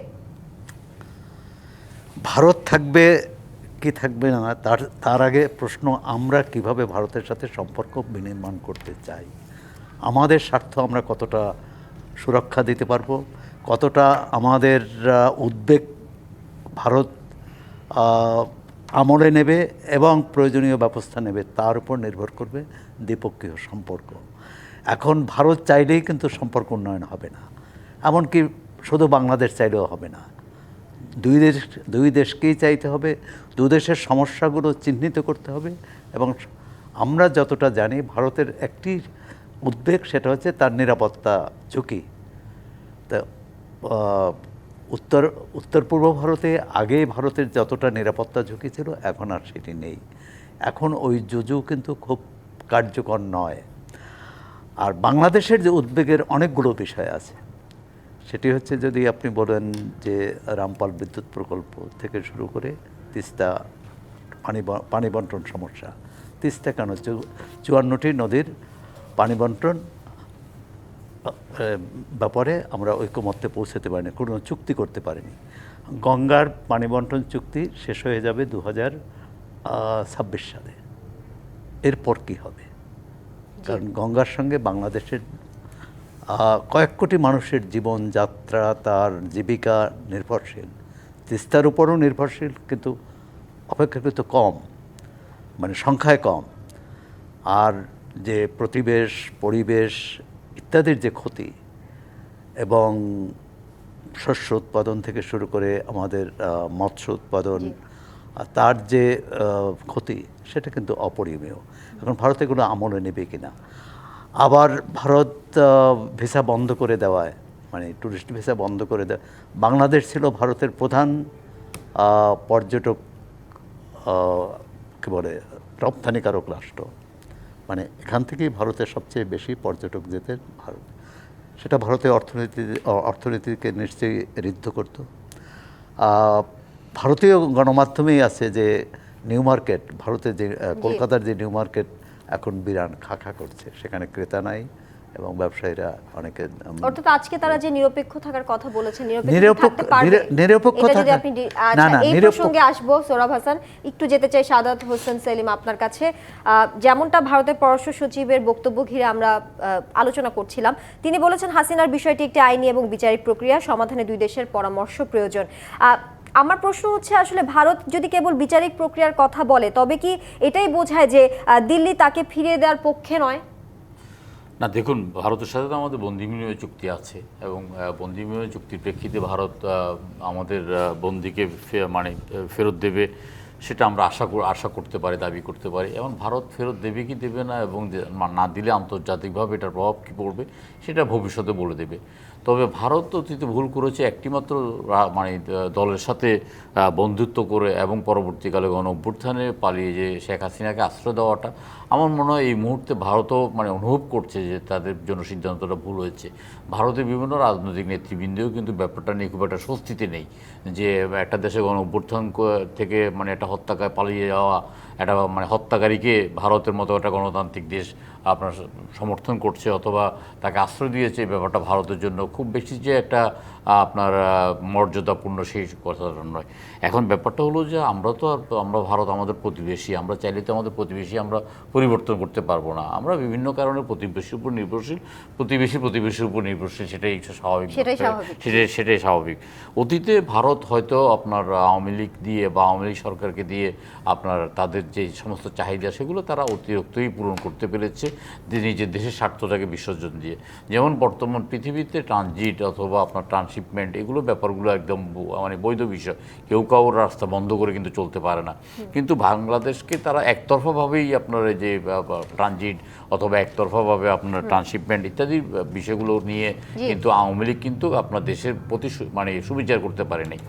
ভারত থাকবে কি থাকবে না তার আগে প্রশ্ন, আমরা কিভাবে ভারতের সাথে সম্পর্ক বিনির্মাণ করতে চাই, আমাদের স্বার্থ আমরা কতটা সুরক্ষা দিতে পারবো, কতটা আমাদের উদ্বেগ ভারত আমলে নেবে এবং প্রয়োজনীয় ব্যবস্থা নেবে, তার উপর নির্ভর করবে দ্বিপক্ষীয় সম্পর্ক। এখন ভারত চাইলেই কিন্তু সম্পর্ক উন্নয়ন হবে না, এমনকি শুধু বাংলাদেশ চাইলেও হবে না। দুই দেশকেই চাইতে হবে, দুই দেশের সমস্যাগুলো চিহ্নিত করতে হবে। এবং আমরা যতটা জানি ভারতের একটি উদ্বেগ, সেটা হচ্ছে তার নিরাপত্তা ঝুঁকি। তা উত্তর পূর্ব ভারতে আগে ভারতের যতটা নিরাপত্তা ঝুঁকি ছিল, এখন আর সেটি নেই। এখন ওই যুযু কিন্তু খুব কার্যকর নয়। আর বাংলাদেশের যে উদ্বেগের অনেকগুলো বিষয় আছে, সেটি হচ্ছে যদি আপনি বলেন যে রামপাল বিদ্যুৎ প্রকল্প থেকে শুরু করে তিস্তা পানি বন্টন সমস্যা, তিস্তা কেন 54টি নদীর পানি বন্টন ব্যাপারে আমরা ঐকমত্যে পৌঁছাতে পারিনি, কোনো চুক্তি করতে পারিনি। গঙ্গার পানি বন্টন চুক্তি শেষ হয়ে যাবে 2026 সালে। এরপর কি হবে? কারণ গঙ্গার সঙ্গে বাংলাদেশের কয়েক কোটি মানুষের জীবনযাত্রা, তার জীবিকা নির্ভরশীল। তিস্তার উপরও নির্ভরশীল, কিন্তু অপেক্ষাকৃত কম, মানে সংখ্যায় কম। আর যে পরিবেশ ইত্যাদির যে ক্ষতি, এবং শস্য উৎপাদন থেকে শুরু করে আমাদের মৎস্য উৎপাদন, তার যে ক্ষতি, সেটা কিন্তু অপরিমেয়। এখন ভারত এগুলো আমলে নেবে কিনা। আবার ভারত ভিসা বন্ধ করে দেওয়ায়, মানে ট্যুরিস্ট ভিসা বন্ধ করে দেওয়া, বাংলাদেশ ছিল ভারতের প্রধান পর্যটক কী বলে রপ্তানিকারক রাষ্ট্র। মানে এখান থেকেই ভারতের সবচেয়ে বেশি পর্যটক যেতেন ভারত। সেটা ভারতের অর্থনীতিকে নিশ্চয়ই ঋদ্ধ করত। ভারতীয় গণমাধ্যমেই আছে যে নিউ মার্কেট, ভারতের যে কলকাতার যে নিউ মার্কেট এখন বিরান খাখা করছে, সেখানে ক্রেতা নাই এবং ব্যবসায়ীরা অনেকে। অর্থাৎ আজকে তারা যে নিরপেক্ষ থাকার কথা বলেছেন, নিরপেক্ষ যদি আপনি এই প্রসঙ্গে আসবো সোহরাব হাসান, একটু যেতে চাই সাদাত হোসেন সেলিম আপনার কাছে। যেমনটা ভারতের পররাষ্ট্র সচিবের বক্তব্য ঘিরে আমরা আলোচনা করছিলাম, তিনি বলেছেন হাসিনার বিষয়টি একটি আইনি এবং বিচারিক প্রক্রিয়া, সমাধানে দুই দেশের পরামর্শ প্রয়োজন। আমার প্রশ্ন হচ্ছে, আসলে ভারত যদি কেবল বিচারিক প্রক্রিয়ার কথা বলে, তবে কি এটাই বোঝায় যে দিল্লি তাকে ফিরিয়ে দেওয়ার পক্ষে নয়? না, দেখুন, ভারতের সাথে তো আমাদের বন্দি বিনিময় চুক্তি আছে, এবং বন্দি বিনিময় চুক্তির প্রেক্ষিতে ভারত আমাদের বন্দিকে ফেরত দেবে, সেটা আমরা আশা করতে পারি, দাবি করতে পারি। এবং ভারত ফেরত দেবে কি দেবে না, এবং না দিলে আন্তর্জাতিকভাবে এটার প্রভাব কী পড়বে, সেটা ভবিষ্যতে বলে দেবে। তবে ভারত অতীতে ভুল করেছে একটিমাত্র দলের সাথে বন্ধুত্ব করে এবং পরবর্তীকালে গণ-অভ্যুত্থানে পালিয়ে যে শেখ হাসিনাকে আশ্রয় দেওয়াটা। আমার মনে হয় এই মুহূর্তে ভারতও অনুভব করছে যে তাদের জন্য সিদ্ধান্তটা ভুল হয়েছে। ভারতের বিভিন্ন রাজনৈতিক নেতৃবৃন্দও কিন্তু ব্যাপারটা নিয়ে খুব একটা স্বস্তিতে নেই, যে একটা দেশে গণ-অভ্যুত্থান থেকে একটা হত্যাকারী পালিয়ে যাওয়া, একটা হত্যাকারীকে ভারতের মতো একটা গণতান্ত্রিক দেশ আপনার সমর্থন করছে অথবা তাকে আশ্রয় দিয়েছে, এই ব্যাপারটা ভারতের জন্য খুব বেশি যে একটা আপনার মর্যাদাপূর্ণ সেই কথাটা নয়। এখন ব্যাপারটা হলো যে আমরা ভারত আমাদের প্রতিবেশী, আমরা চাইলে তো আমাদের প্রতিবেশী আমরা পরিবর্তন করতে পারবো না। আমরা বিভিন্ন কারণে প্রতিবেশীর উপর নির্ভরশীল, প্রতিবেশীর উপর নির্ভরশীল, সেটাই স্বাভাবিক, সেটাই স্বাভাবিক। অতীতে ভারত হয়তো আপনার আওয়ামী লীগ দিয়ে বা আওয়ামী লীগ সরকারকে দিয়ে আপনার তাদের যে সমস্ত চাহিদা, সেগুলো তারা অতিরিক্তই পূরণ করতে পেরেছে, নিজের দেশের স্বার্থটাকে বিসর্জন দিয়ে। যেমন বর্তমান পৃথিবীতে ট্রানজিট অথবা আপনার ট্রান্সশিপমেন্ট এগুলো ব্যাপারগুলো একদম মানে বৈধ বিষয়, কেউ কাউর রাস্তা বন্ধ করে কিন্তু চলতে পারে না। কিন্তু বাংলাদেশকে তারা একতরফাভাবেই আপনার এই যে ট্রানজিট অথবা একতরফাভাবে আপনার ট্রান্সশিপমেন্ট ইত্যাদি বিষয়গুলো নিয়ে কিন্তু আওয়ামী লীগ কিন্তু আপনার দেশের প্রতি মানে সুবিচার করতে পারে নাই।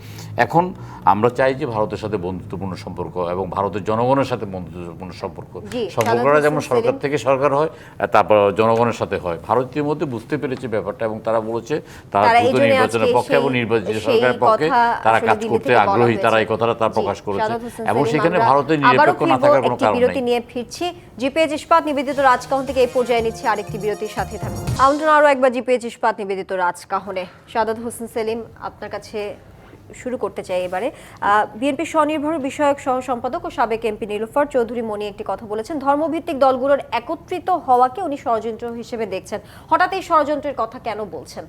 এখন আমরা চাই যে ভারতের সাথে বন্ধুত্বপূর্ণ সম্পর্ক এবং ভারতের জনগণের সাথে বন্ধুত্বপূর্ণ সম্পর্কটা যেমন সরকার থেকে সরকার হয়, তারপর জনগণের সাথে হয়। ভারতীয় মধ্যে বুঝতে পেরেছে ব্যাপারটা এবং তারা বলেছে তারা দ্রুত নির্বাচনের পক্ষে এবং নির্বাচিত সরকারের পক্ষে তারা কাজ করতে আগ্রহী, তারা এই কথাটা তারা প্রকাশ করেছে এবং সেখানে ভারতের নিরপেক্ষ না থাকার কোনো কারণ বিরতি নেই। নিয়ে ফিরছি জিপিএইচ ইস্পাত নিবেদিত রাজকাহন থেকে এই পর্যায়ে নিচ্ছে আরেকটি বিরতির সাথে থাকুন। আমন্ত্রণ আরও একবার জিপিএইচ ইস্পাত নিবেদিত রাজকাহনে। শাহাদাত হোসেন সেলিম, আপনার কাছে শুরু করতে চাই এবারে। বিএনপি স্বনির্ভর বিষয়ক সহ সম্পাদক ও সাবেক এমপি নীলুফার চৌধুরী মনি একটি কথা বলেছেন, ধর্মভিত্তিক দলগুলোর একত্রিত হওয়াকে উনি ষড়যন্ত্র হিসেবে দেখছেন। হঠাৎ এই ষড়যন্ত্রের কথা কেন বলছেন?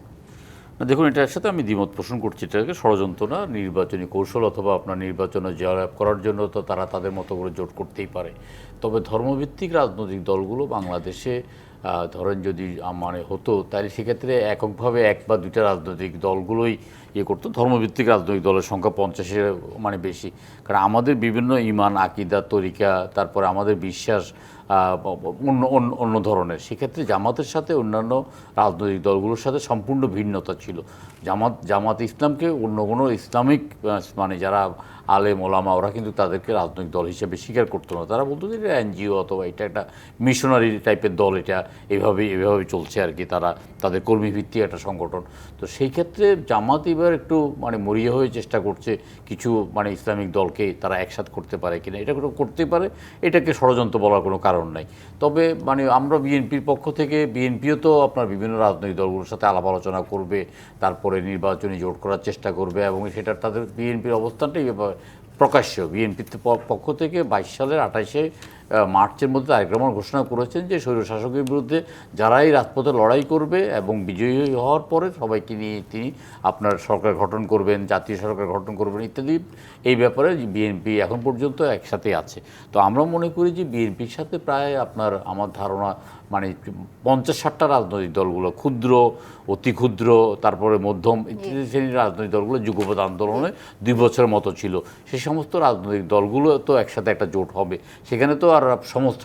দেখুন, এটার সাথে আমি দ্বিমত পোষণ করছি। এটাকে ষড়যন্ত্র না, নির্বাচনী কৌশল অথবা আপনার নির্বাচনে জয়লাভ করার জন্য তো তারা তাদের মতো করে জোট করতেই পারে। তবে ধর্মভিত্তিক রাজনৈতিক দলগুলো বাংলাদেশে ধরেন যদি মানে হতো, তাহলে সেক্ষেত্রে এককভাবে এক বা দুইটা রাজনৈতিক দলগুলোই করতো। ধর্মভিত্তিক রাজনৈতিক দলের সংখ্যা 50-এর মানে বেশি, কারণ আমাদের বিভিন্ন ইমান, আকিদা, তরিকা, তারপরে আমাদের বিশ্বাস অন্য ধরনের। সেক্ষেত্রে জামাতের সাথে অন্যান্য রাজনৈতিক দলগুলোর সাথে সম্পূর্ণ ভিন্নতা ছিল। জামাত ইসলামকে অন্য কোনো ইসলামিক মানে যারা আলেম ওলামা ওরা কিন্তু তাদেরকে রাজনৈতিক দল হিসেবে স্বীকার করতো না। তারা বলতো যে এটা এনজিও অথবা এটা একটা মিশনারি টাইপের দল, এটা এভাবেই চলছে আর কি, তাদের কর্মীভিত্তিক একটা সংগঠন। তো সেই ক্ষেত্রে জামাত এবার একটু মানে মরিয়া হয়ে চেষ্টা করছে কিছু মানে ইসলামিক দলকে তারা একসাথ করতে পারে কিনা, এটা করতে পারে, এটাকে ষড়যন্ত্র বলার কোনো কারণ নাই। তবে মানে আমরা বিএনপির পক্ষ থেকে, বিএনপিও তো আপনার বিভিন্ন রাজনৈতিক দলগুলোর সাথে আলাপ আলোচনা করবে, তারপরে নির্বাচনী জোট করার চেষ্টা করবে এবং সেটা তাদের বিএনপির অবস্থানটাই প্রকাশ্য। বিএনপির পক্ষ থেকে 22 সালের 28শে মার্চের মধ্যে তারেক রহমান ঘোষণা করেছেন যে স্বৈরশাসকের বিরুদ্ধে যারাই রাজপথে লড়াই করবে এবং বিজয়ী হওয়ার পরে সবাইকে নিয়ে তিনি আপনার সরকার গঠন করবেন, জাতীয় সরকার গঠন করবেন ইত্যাদি। এই ব্যাপারে বিএনপি এখন পর্যন্ত একসাথে আছে। তো আমরা মনে করি যে বিএনপির সাথে প্রায় আপনার আমার ধারণা মানে 50-60টা রাজনৈতিক দলগুলো, ক্ষুদ্র, অতি ক্ষুদ্র, তারপরে মধ্যম ইত্যাদি শ্রেণীর রাজনৈতিক দলগুলো যুগপৎ আন্দোলনে 2 বছরের মতো ছিল। সেই সমস্ত রাজনৈতিক দলগুলো তো একসাথে একটা জোট হবে। সেখানে তো আর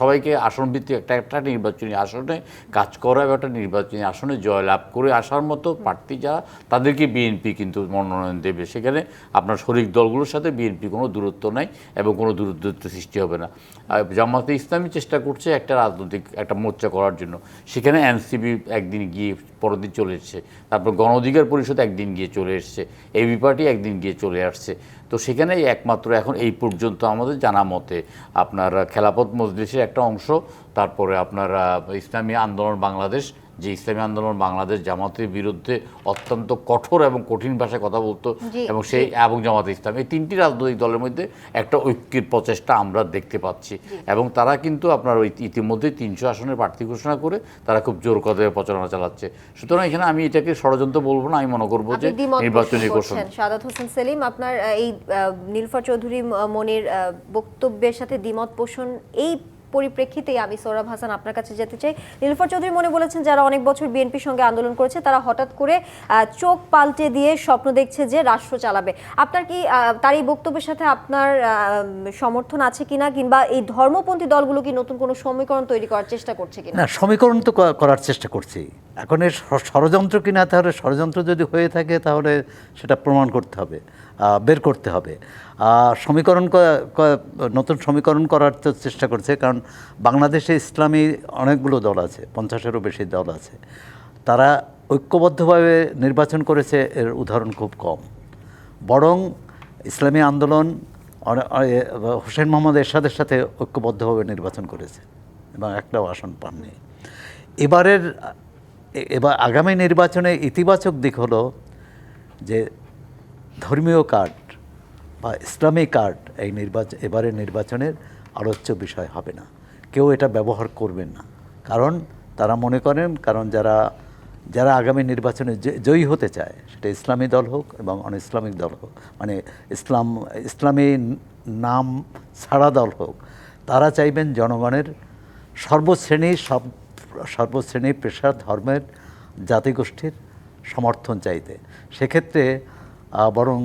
সবাইকে আসন ভিত্তিক একটা নির্বাচনী আসনে কাজ করা এবং একটা নির্বাচনী আসনে জয়লাভ করে আসার মতো প্রার্থী যারা, তাদেরকে বিএনপি কিন্তু মনোনয়ন দেবে। সেখানে আপনার শরিক দলগুলোর সাথে বিএনপি কোনো দূরত্ব নাই এবং কোনো দূরত্ব সৃষ্টি হবে না। জামাতে ইসলামী চেষ্টা করছে একটা রাজনৈতিক একটা মোর্চা করার জন্য। সেখানে এনসিপি একদিন গিয়ে পরের দিন চলে এসছে, তারপর গণ অধিকার পরিষদ একদিন গিয়ে চলে এসছে, এবি পার্টি একদিন গিয়ে চলে আসছে। তো সেখানে একমাত্র এখন এই পর্যন্ত আমাদের জানা মতে আপনার খেলাফত মজলিসের একটা অংশ, তারপরে আপনার ইসলামী আন্দোলন বাংলাদেশ, যে ইসলামী আন্দোলন বাংলাদেশ জামাতের বিরুদ্ধে অত্যন্ত কঠোর এবং কঠিন ভাষায় কথা বলতো এবং এবং জামাতে ইসলাম, এই 3টি রাজনৈতিক দলের মধ্যে একটা ঐক্যের প্রচেষ্টা আমরা দেখতে পাচ্ছি এবং তারা কিন্তু আপনার ইতিমধ্যে 300 আসনের প্রার্থী ঘোষণা করে তারা খুব জোর কদমে প্রচারণা চালাচ্ছে। সুতরাং এখানে আমি এটাকে ষড়যন্ত্র বলবো না, আমি মনে করবো যে নির্বাচনী কৌশল। শাহাদাত হোসেন সেলিম, আপনার এই নীলুফার চৌধুরী মনির বক্তব্যের সাথে দ্বিমত পোষণ, এই পরিপ্রেক্ষিতেই আমি সোহরাব হাসান আপনার কাছে যেতে চাই। নীলুফার চৌধুরী মনে বলেছেন যারা অনেক বছর বিএনপির সঙ্গে আন্দোলন করেছে তারা হঠাৎ করে চোখ পাল্টে দিয়ে স্বপ্ন দেখছে যে রাষ্ট্র চালাবে। আপনার কি তার এই বক্তব্যের সাথে আপনার সমর্থন আছে কিনা, কিংবা এই ধর্মপন্থী দলগুলো কি নতুন কোনো সমীকরণ তৈরি করার চেষ্টা করছে কিনা? না, সমীকরণ তো করার চেষ্টা করছি। এখন এর ষড়যন্ত্র কিনা, তাহলে ষড়যন্ত্র যদি হয়ে থাকে তাহলে সেটা প্রমাণ করতে হবে, বের করতে হবে। সমীকরণ নতুন সমীকরণ করার তো চেষ্টা করছে, কারণ বাংলাদেশে ইসলামী অনেকগুলো দল আছে, 50-এরও বেশি দল আছে। তারা ঐক্যবদ্ধভাবে নির্বাচন করেছে, এর উদাহরণ খুব কম। বরং ইসলামী আন্দোলন হোসেন মোহাম্মদ এরশাদের সাথে ঐক্যবদ্ধভাবে নির্বাচন করেছে এবং একটাও আসন পাননি। এবার আগামী নির্বাচনে ইতিবাচক দিক হলো যে ধর্মীয় কার্ড বা ইসলামী কার্ড এই এবারের নির্বাচনের আলোচ্য বিষয় হবে না, কেউ এটা ব্যবহার করবেন না। কারণ তারা মনে করেন, কারণ যারা আগামী নির্বাচনে জয়ী হতে চায়, সেটা ইসলামী দল হোক এবং অন ইসলামিক দল হোক, মানে ইসলামী নাম ছাড়া দল হোক, তারা চাইবেন জনগণের সর্বশ্রেণীর সব সর্বশ্রেণী পেশা ধর্মের জাতিগোষ্ঠীর সমর্থন চাইতে। সেক্ষেত্রে বরং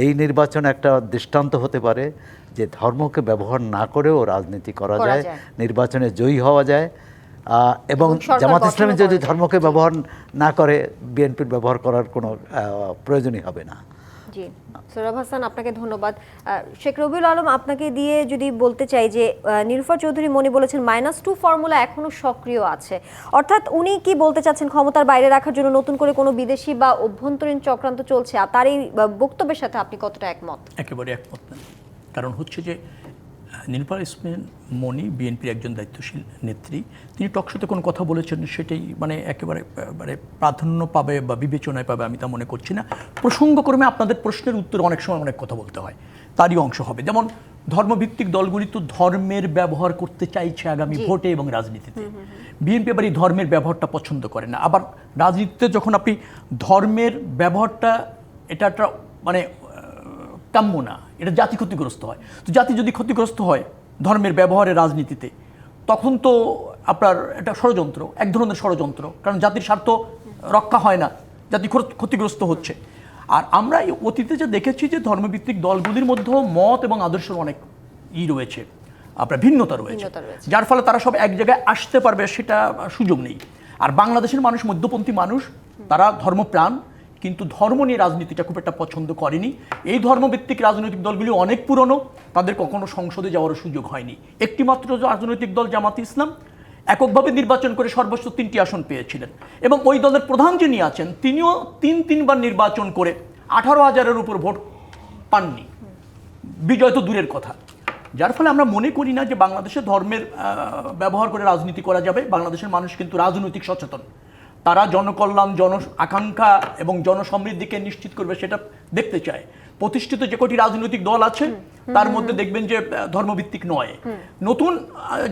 এই নির্বাচন একটা দৃষ্টান্ত হতে পারে যে ধর্মকে ব্যবহার না করেও রাজনীতি করা যায়, নির্বাচনে জয়ী হওয়া যায়। এবং জামাত ইসলামী যদি ধর্মকে ব্যবহার না করে, বিএনপির ব্যবহার করার কোনো প্রয়োজনই হবে না। জি, সোহরাব হাসান, আপনাকে ধন্যবাদ। শেখ রবিউল আলম, আপনাকে দিয়ে যদি বলতে চাই যে নীলুফার চৌধুরী মনি বলেছেন -2 ফর্মুলা এখনো সক্রিয় আছে, অর্থাৎ উনি কি বলতে চাচ্ছেন ক্ষমতার বাইরে রাখার জন্য নতুন করে কোনো বিদেশি বা অভ্যন্তরীণ চক্রান্ত চলছে? আর তার এই বক্তব্যের সাথে আপনি কতটা একমত? একেবারে একমত না। কারণ হচ্ছে যে নীলুফার ইসলাম মনি বিএনপির একজন দায়িত্বশীল নেত্রী, তিনি টকশোতে কোনো কথা বলেছেন সেটাই একেবারে প্রাধান্য পাবে বা বিবেচনায় পাবে আমি তা মনে করছি না। প্রসঙ্গক্রমে আপনাদের প্রশ্নের উত্তর অনেক সময় অনেক কথা বলতে হয়, তারই অংশ হবে। যেমন ধর্মভিত্তিক দলগুলি তো ধর্মের ব্যবহার করতে চাইছে আগামী ভোটে এবং রাজনীতিতে। বিএনপি আবার এই ধর্মের ব্যবহারটা পছন্দ করে না। আবার রাজনীতিতে যখন আপনি ধর্মের ব্যবহারটা, এটা একটা কাম্য না, এটা জাতি ক্ষতিগ্রস্ত হয়। তো জাতি যদি ক্ষতিগ্রস্ত হয় ধর্মের ব্যবহারে রাজনীতিতে, তখন তো আপনার এটা ষড়যন্ত্র, এক ধরনের ষড়যন্ত্র, কারণ জাতির স্বার্থ রক্ষা হয় না, জাতি ক্ষতিগ্রস্ত হচ্ছে। আর আমরা অতীতে যে দেখেছি যে ধর্মভিত্তিক দলগুলির মধ্যেও মত এবং আদর্শের অনেক রয়েছে, আপনার ভিন্নতা রয়েছে, যার ফলে তারা সব এক জায়গায় আসতে পারবে সেটা সুযোগ নেই। আর বাংলাদেশের মানুষ মধ্যপন্থী মানুষ, তারা ধর্মপ্রাণ, কিন্তু ধর্ম নিয়ে রাজনীতিটা খুব একটা পছন্দ করেনি। এই ধর্মভিত্তিক রাজনৈতিক দলগুলি অনেক পুরনো, তাদের কখনো সংসদে যাওয়ার সুযোগ হয়নি। একটি মাত্র রাজনৈতিক দল জামাত ইসলাম এককভাবে নির্বাচন করে সর্বোচ্চ 3টি আসন পেয়েছিলেন, এবং ওই দলের প্রধান যিনি আছেন তিনিও 3বার নির্বাচন করে 18,000-এর উপর ভোট পাননি, বিজয় তো দূরের কথা। যার ফলে আমরা মনে করি না যে বাংলাদেশে ধর্মের ব্যবহার করে রাজনীতি করা যাবে। বাংলাদেশের মানুষ কিন্তু রাজনৈতিক সচেতন, তারা জনকল্যাণ, জন আকাঙ্ক্ষা এবং জনসমৃদ্ধিকে নিশ্চিত করবে সেটা দেখতে চায়। প্রতিষ্ঠিত যে কটি রাজনৈতিক দল আছে তার মধ্যে দেখবেন যে ধর্মভিত্তিক নয়। নতুন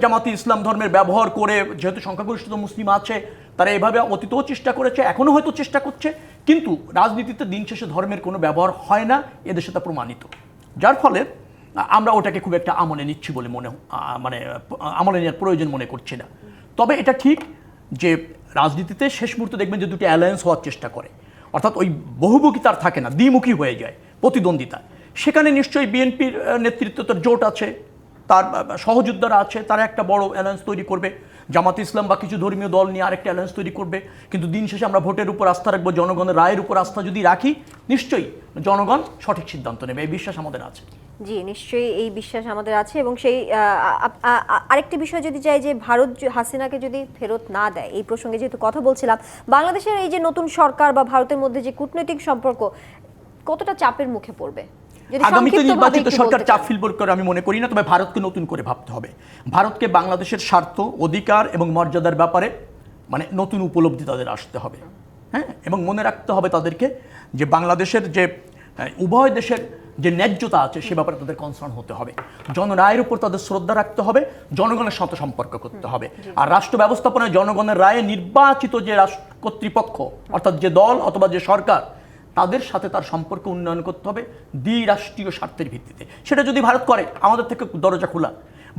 জামাতি ইসলাম ধর্মের ব্যবহার করে, যেহেতু সংখ্যাগরিষ্ঠ মুসলিম আছে, তারা এভাবে অতীতেও চেষ্টা করেছে, এখনো হয়তো চেষ্টা করছে, কিন্তু রাজনীতিতে দিন শেষে ধর্মের কোনো ব্যবহার হয় না, এদেশে তা প্রমাণিত। যার ফলে আমরা ওটাকে খুব একটা আমলে নিচ্ছি বলে আমলে নেওয়ার প্রয়োজন মনে করছি না। তবে এটা ঠিক যে রাজনীতিতে শেষ মুহূর্তে দেখবেন যে দুটি অ্যালায়েন্স হওয়ার চেষ্টা করে, অর্থাৎ ওই বহুমুখী তার থাকে না, দ্বিমুখী হয়ে যায় প্রতিদ্বন্দ্বিতা। সেখানে নিশ্চয়ই বিএনপির নেতৃত্ব, তার জোট আছে, তার সহযোদ্ধারা আছে, তারা একটা বড় অ্যালায়েন্স তৈরি করবে। জামাত ইসলাম বা কিছু ধর্মীয় দল নিয়ে আরেকটা অ্যালায়েন্স তৈরি করবে। কিন্তু দিন শেষে আমরা ভোটের উপর আস্থা রাখবো, জনগণের রায়ের উপর আস্থা যদি রাখি, নিশ্চয়ই জনগণ সঠিক সিদ্ধান্ত নেবে, এই বিশ্বাস আমাদের আছে। জি, নিশ্চয়ই এই বিশ্বাস আমাদের আছে। এবং সেই আরেকটি বিষয় যদি চাই যে ভারত হাসিনাকে যদি ফেরত না দেয়, এই প্রসঙ্গে যেহেতু কথা বলছিলাম, বাংলাদেশের এই যে নতুন সরকার বা ভারতের মধ্যে যে কূটনৈতিক সম্পর্ক কতটা চাপের মুখে পড়বে? আগামীতে নির্বাচিত সরকার চাপ ফিল করে আমি মনে করি না, তবে ভারতকে নতুন করে ভাবতে হবে। ভারতকে বাংলাদেশের স্বার্থ, অধিকার এবং মর্যাদার ব্যাপারে নতুন উপলব্ধি তাদের আসতে হবে। হ্যাঁ, এবং মনে রাখতে হবে তাদেরকে যে বাংলাদেশের যে উভয় দেশের যে ন্যায্যতা আছে সে ব্যাপারে তাদের কনসার্ন হতে হবে। জনরায়ের উপর তাদের শ্রদ্ধা রাখতে হবে, জনগণের সাথে সম্পর্ক করতে হবে। আর রাষ্ট্র ব্যবস্থাপনায় জনগণের রায়ে নির্বাচিত যে কর্তৃপক্ষ, অর্থাৎ যে দল অথবা যে সরকার, তাদের সাথে তার সম্পর্ক উন্নয়ন করতে হবে দ্বিরাষ্ট্রীয় স্বার্থের ভিত্তিতে। সেটা যদি ভারত করে, আমাদের থেকে দরজা খোলা।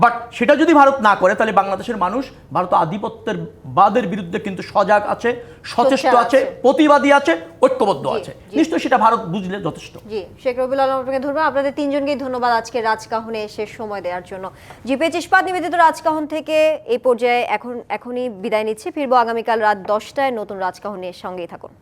বাট সেটা যদি ভারত না করে, তাহলে বাংলাদেশের মানুষ ভারত আধিপত্যের বাদের বিরুদ্ধে কিন্তু সজাগ আছে, সচেষ্ট আছে, প্রতিবাদী আছে, ঐক্যবদ্ধ আছে। নিশ্চয়ই সেটা ভারত বুঝলে যথেষ্ট। জি, শেখ রবিউল আলম, আপনাকে ধন্যবাদ। আপনাদের তিনজনকেই ধন্যবাদ আজকে রাজকাহনে এসে সময় দেওয়ার জন্য। জিপেচ ইস্পাত নিবেদিত রাজকাহন থেকে এই পর্যায়ে এখনই বিদায় নিচ্ছি। ফিরবো আগামীকাল রাত 10টায় নতুন রাজকাহনের সঙ্গেই থাকুন।